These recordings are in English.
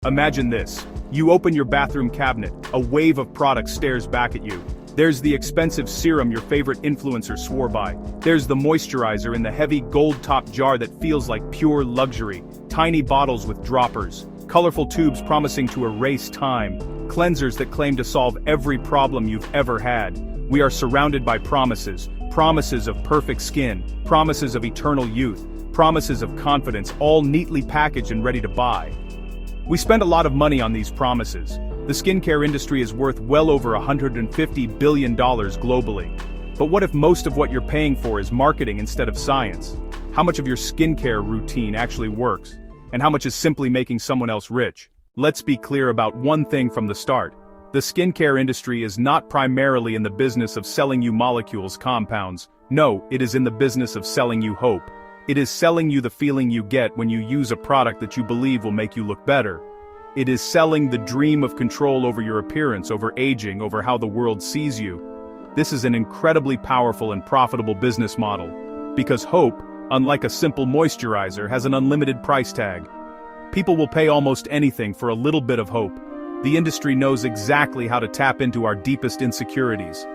Imagine this. You open your bathroom cabinet, a wave of products stares back at you. There's the expensive serum your favorite influencer swore by. There's the moisturizer in the heavy gold-topped jar that feels like pure luxury. Tiny bottles with droppers. Colorful tubes promising to erase time. Cleansers that claim to solve every problem you've ever had. We are surrounded by promises. Promises of perfect skin. Promises of eternal youth. Promises of confidence, all neatly packaged and ready to buy. We spend a lot of money on these promises. The skincare industry is worth well over $150 billion globally. But what if most of what you're paying for is marketing instead of science? How much of your skincare routine actually works? And how much is simply making someone else rich? Let's be clear about one thing from the start. The skincare industry is not primarily in the business of selling you molecules, compounds. No, it is in the business of selling you hope. It is selling you the feeling you get when you use a product that you believe will make you look better. It is selling the dream of control over your appearance, over aging, over how the world sees you. This is an incredibly powerful and profitable business model. Because hope, unlike a simple moisturizer, has an unlimited price tag. People will pay almost anything for a little bit of hope. The industry knows exactly how to tap into our deepest insecurities.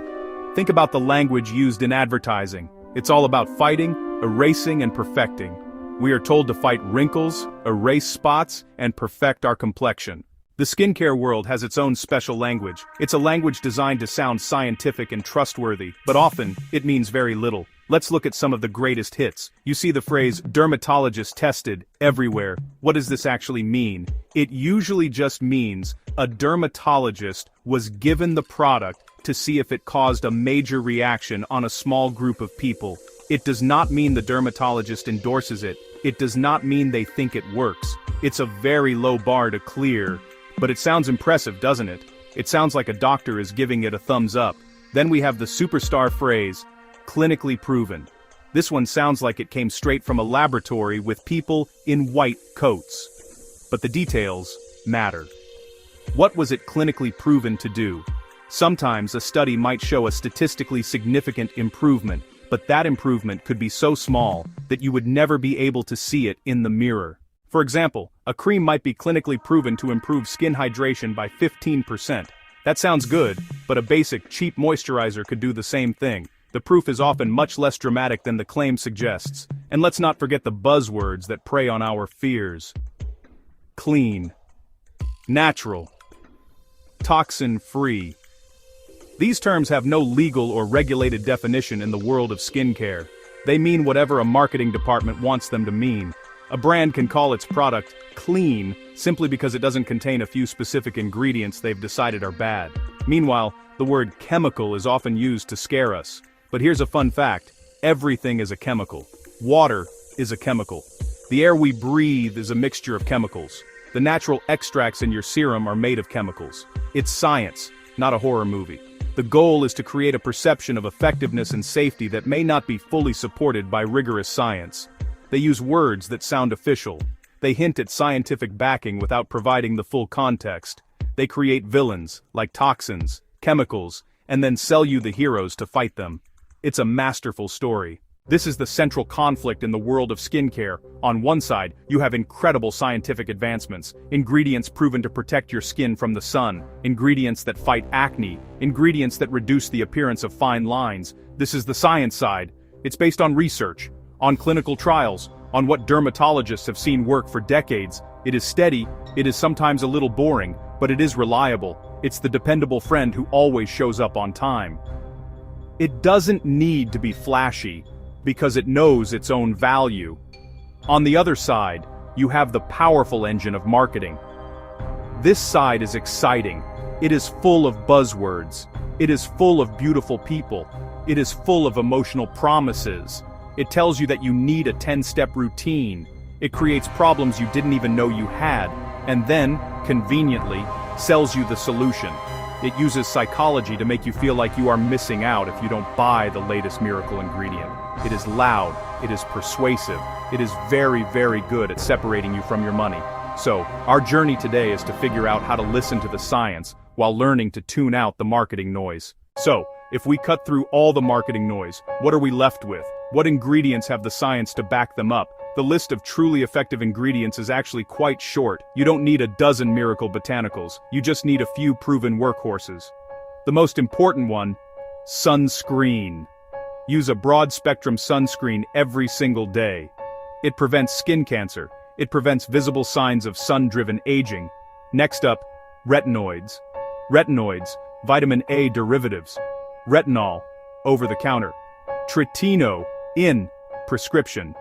Think about the language used in advertising. It's all about fighting, erasing, and perfecting. We are told to fight wrinkles, erase spots, and perfect our complexion. The skincare world has its own special language. It's a language designed to sound scientific and trustworthy, but often, it means very little. Let's look at some of the greatest hits. You see the phrase, dermatologist tested, everywhere. What does this actually mean? It usually just means a dermatologist was given the product to see if it caused a major reaction on a small group of people. It does not mean the dermatologist endorses it. It does not mean they think it works. It's a very low bar to clear. But it sounds impressive, doesn't it? It sounds like a doctor is giving it a thumbs up. Then we have the superstar phrase, clinically proven. This one sounds like it came straight from a laboratory with people in white coats. But the details matter. What was it clinically proven to do? Sometimes a study might show a statistically significant improvement, but that improvement could be so small that you would never be able to see it in the mirror. For example, a cream might be clinically proven to improve skin hydration by 15%. That sounds good, but a basic, cheap moisturizer could do the same thing. The proof is often much less dramatic than the claim suggests. And let's not forget the buzzwords that prey on our fears. Clean. Natural. Toxin-free. These terms have no legal or regulated definition in the world of skincare. They mean whatever a marketing department wants them to mean. A brand can call its product clean simply because it doesn't contain a few specific ingredients they've decided are bad. Meanwhile, the word chemical is often used to scare us. But here's a fun fact. Everything is a chemical. Water is a chemical. The air we breathe is a mixture of chemicals. The natural extracts in your serum are made of chemicals. It's science, not a horror movie. The goal is to create a perception of effectiveness and safety that may not be fully supported by rigorous science. They use words that sound official. They hint at scientific backing without providing the full context. They create villains, like toxins, chemicals, and then sell you the heroes to fight them. It's a masterful story. This is the central conflict in the world of skincare. On one side, you have incredible scientific advancements, ingredients proven to protect your skin from the sun, ingredients that fight acne, ingredients that reduce the appearance of fine lines. This is the science side. It's based on research, on clinical trials, on what dermatologists have seen work for decades. It is steady, it is sometimes a little boring, but it is reliable. It's the dependable friend who always shows up on time. It doesn't need to be flashy, because it knows its own value. On the other side, you have the powerful engine of marketing. This side is exciting. It is full of buzzwords. It is full of beautiful people. It is full of emotional promises. It tells you that you need a 10-step routine. It creates problems you didn't even know you had, and then, conveniently, sells you the solution. It uses psychology to make you feel like you are missing out if you don't buy the latest miracle ingredient. It is loud, it is persuasive, it is very, very good at separating you from your money. So, our journey today is to figure out how to listen to the science while learning to tune out the marketing noise. So, if we cut through all the marketing noise, what are we left with? What ingredients have the science to back them up? The list of truly effective ingredients is actually quite short. You don't need a dozen miracle botanicals, you just need a few proven workhorses. The most important one, sunscreen. Use a broad-spectrum sunscreen every single day. It prevents skin cancer, it prevents visible signs of sun-driven aging. Next up, retinoids. Retinoids, vitamin A derivatives. Retinol, over-the-counter. Tretinoin, in prescription.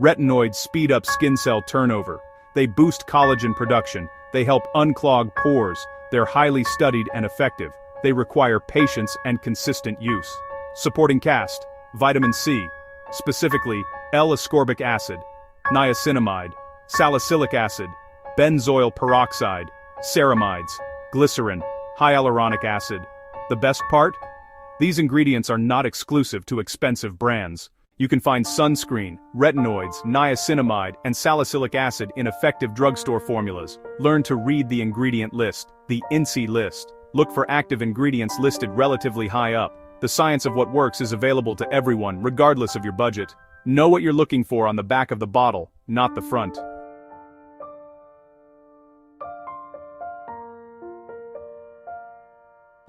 Retinoids speed up skin cell turnover. They boost collagen production. They help unclog pores. They're highly studied and effective. They require patience and consistent use. Supporting cast, vitamin C, specifically L-ascorbic acid, niacinamide, salicylic acid, benzoyl peroxide, ceramides, glycerin, hyaluronic acid. The best part? These ingredients are not exclusive to expensive brands. You can find sunscreen, retinoids, niacinamide, and salicylic acid in effective drugstore formulas. Learn to read the ingredient list, the INSI list. Look for active ingredients listed relatively high up. The science of what works is available to everyone, regardless of your budget. Know what you're looking for on the back of the bottle, not the front.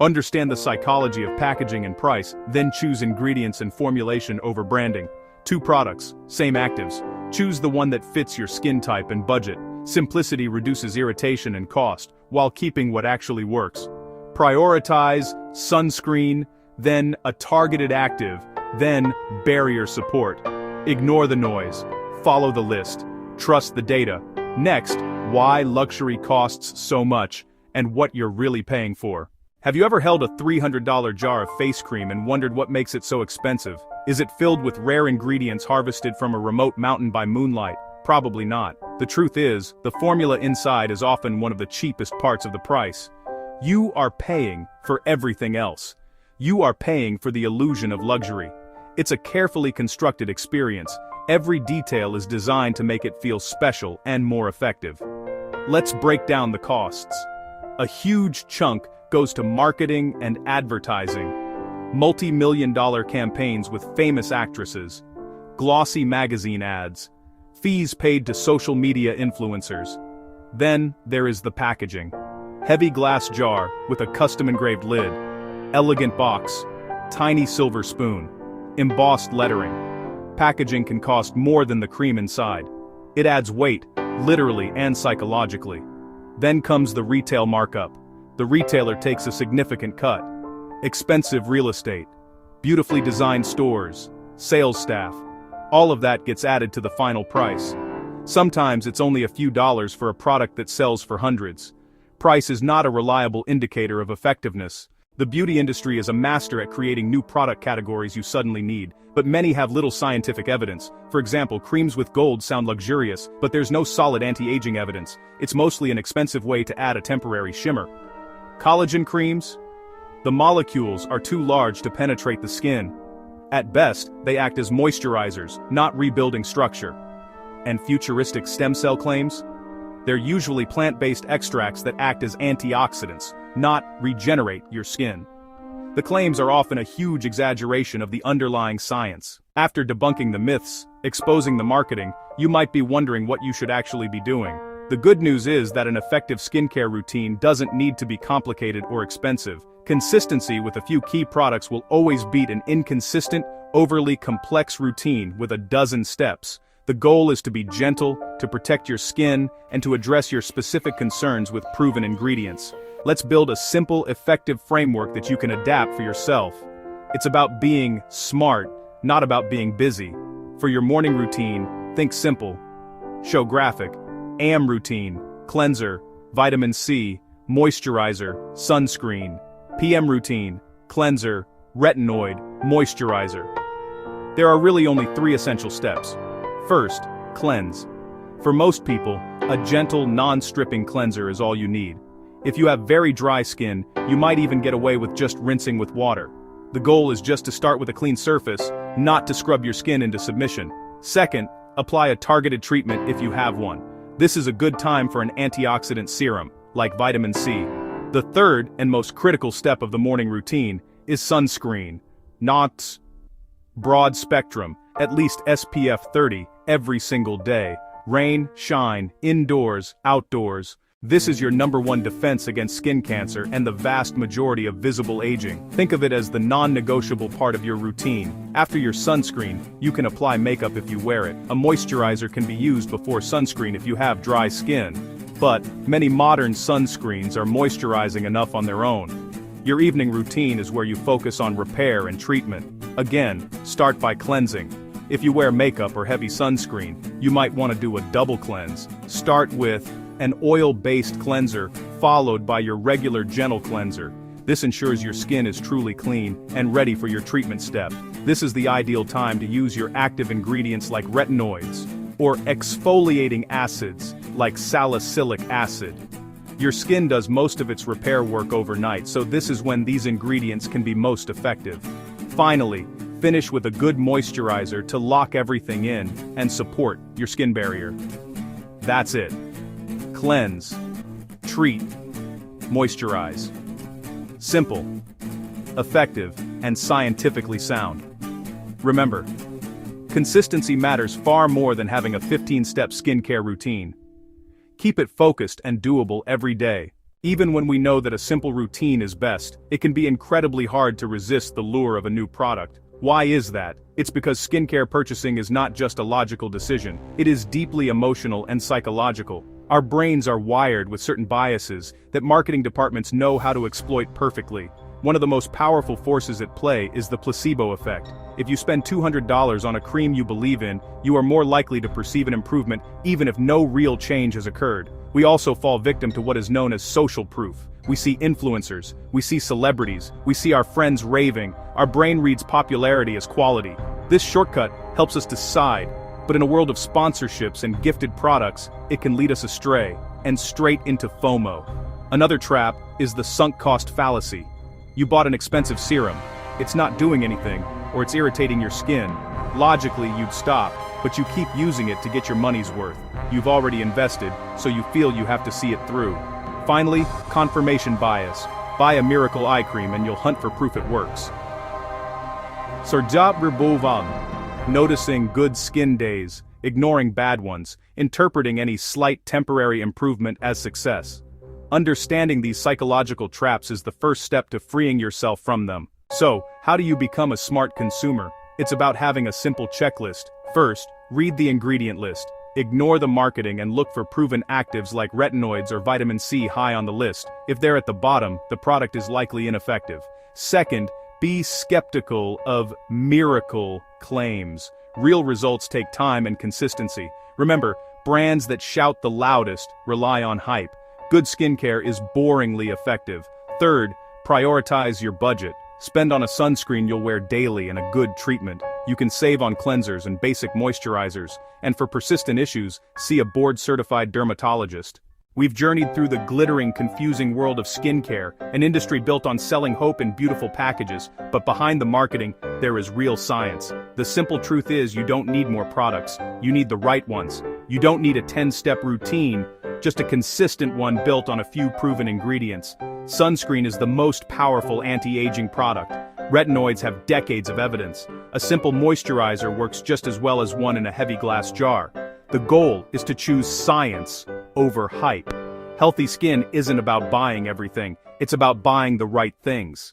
Understand the psychology of packaging and price, then choose ingredients and formulation over branding. 2 products, same actives. Choose the one that fits your skin type and budget. Simplicity reduces irritation and cost, while keeping what actually works. Prioritize sunscreen, then a targeted active, then barrier support. Ignore the noise. Follow the list. Trust the data. Next, why luxury costs so much, and what you're really paying for. Have you ever held a $300 jar of face cream and wondered what makes it so expensive? Is it filled with rare ingredients harvested from a remote mountain by moonlight? Probably not. The truth is, the formula inside is often one of the cheapest parts of the price. You are paying for everything else. You are paying for the illusion of luxury. It's a carefully constructed experience. Every detail is designed to make it feel special and more effective. Let's break down the costs. A huge chunk goes to marketing and advertising. Multi-million-dollar campaigns with famous actresses. Glossy magazine ads. Fees paid to social media influencers. Then, there is the packaging. Heavy glass jar with a custom-engraved lid. Elegant box. Tiny silver spoon. Embossed lettering. Packaging can cost more than the cream inside. It adds weight, literally and psychologically. Then comes the retail markup. The retailer takes a significant cut. Expensive real estate, beautifully designed stores, sales staff, all of that gets added to the final price. Sometimes it's only a few dollars for a product that sells for hundreds. Price is not a reliable indicator of effectiveness. The beauty industry is a master at creating new product categories you suddenly need, but many have little scientific evidence. For example, creams with gold sound luxurious, but there's no solid anti-aging evidence. It's mostly an expensive way to add a temporary shimmer. Collagen creams? The molecules are too large to penetrate the skin. At best, they act as moisturizers, not rebuilding structure. And futuristic stem cell claims? They're usually plant-based extracts that act as antioxidants, not regenerate your skin. The claims are often a huge exaggeration of the underlying science. After debunking the myths, exposing the marketing, you might be wondering what you should actually be doing. The good news is that an effective skincare routine doesn't need to be complicated or expensive. Consistency with a few key products will always beat an inconsistent, overly complex routine with a dozen steps. The goal is to be gentle, to protect your skin, and to address your specific concerns with proven ingredients. Let's build a simple, effective framework that you can adapt for yourself. It's about being smart, not about being busy. For your morning routine, think simple. Show graphic. AM routine, cleanser, vitamin C, moisturizer, sunscreen. PM routine, cleanser, retinoid, moisturizer. There are really only 3 essential steps. First, cleanse. For most people, a gentle, non-stripping cleanser is all you need. If you have very dry skin, you might even get away with just rinsing with water. The goal is just to start with a clean surface, not to scrub your skin into submission. Second, apply a targeted treatment if you have one. This is a good time for an antioxidant serum, like vitamin C. The third and most critical step of the morning routine is sunscreen. Not broad spectrum, at least SPF 30, every single day. Rain, shine, indoors, outdoors. This is your #1 defense against skin cancer and the vast majority of visible aging. Think of it as the non-negotiable part of your routine. After your sunscreen, you can apply makeup if you wear it. A moisturizer can be used before sunscreen if you have dry skin. But many modern sunscreens are moisturizing enough on their own. Your evening routine is where you focus on repair and treatment. Again, start by cleansing. If you wear makeup or heavy sunscreen, you might want to do a double cleanse. Start with an oil-based cleanser, followed by your regular gentle cleanser. This ensures your skin is truly clean and ready for your treatment step. This is the ideal time to use your active ingredients like retinoids, or exfoliating acids, like salicylic acid. Your skin does most of its repair work overnight, so this is when these ingredients can be most effective. Finally, finish with a good moisturizer to lock everything in and support your skin barrier. That's it. Cleanse, treat, moisturize. Simple, effective, and scientifically sound. Remember, consistency matters far more than having a 15-step skincare routine. Keep it focused and doable every day. Even when we know that a simple routine is best, it can be incredibly hard to resist the lure of a new product. Why is that? It's because skincare purchasing is not just a logical decision, it is deeply emotional and psychological. Our brains are wired with certain biases that marketing departments know how to exploit perfectly. One of the most powerful forces at play is the placebo effect. If you spend $200 on a cream you believe in, you are more likely to perceive an improvement even if no real change has occurred. We also fall victim to what is known as social proof. We see influencers, we see celebrities, we see our friends raving. Our brain reads popularity as quality. This shortcut helps us decide. But in a world of sponsorships and gifted products, it can lead us astray, and straight into FOMO. Another trap is the sunk cost fallacy. You bought an expensive serum, it's not doing anything, or it's irritating your skin. Logically, you'd stop, but you keep using it to get your money's worth. You've already invested, so you feel you have to see it through. Finally, confirmation bias. Buy a miracle eye cream and you'll hunt for proof it works. Noticing good skin days, ignoring bad ones, interpreting any slight temporary improvement as success. Understanding these psychological traps is the first step to freeing yourself from them. So, how do you become a smart consumer? It's about having a simple checklist. First, read the ingredient list. Ignore the marketing and look for proven actives like retinoids or vitamin C high on the list. If they're at the bottom, the product is likely ineffective. Second, be skeptical of miracle claims. Real results take time and consistency. Remember, brands that shout the loudest rely on hype. Good skincare is boringly effective. Third, prioritize your budget. Spend on a sunscreen you'll wear daily and a good treatment. You can save on cleansers and basic moisturizers. And for persistent issues, see a board-certified dermatologist. We've journeyed through the glittering, confusing world of skincare, an industry built on selling hope in beautiful packages, but behind the marketing, there is real science. The simple truth is you don't need more products, you need the right ones. You don't need a 10-step routine, just a consistent one built on a few proven ingredients. Sunscreen is the most powerful anti-aging product. Retinoids have decades of evidence. A simple moisturizer works just as well as one in a heavy glass jar. The goal is to choose science over hype. Healthy skin isn't about buying everything, it's about buying the right things.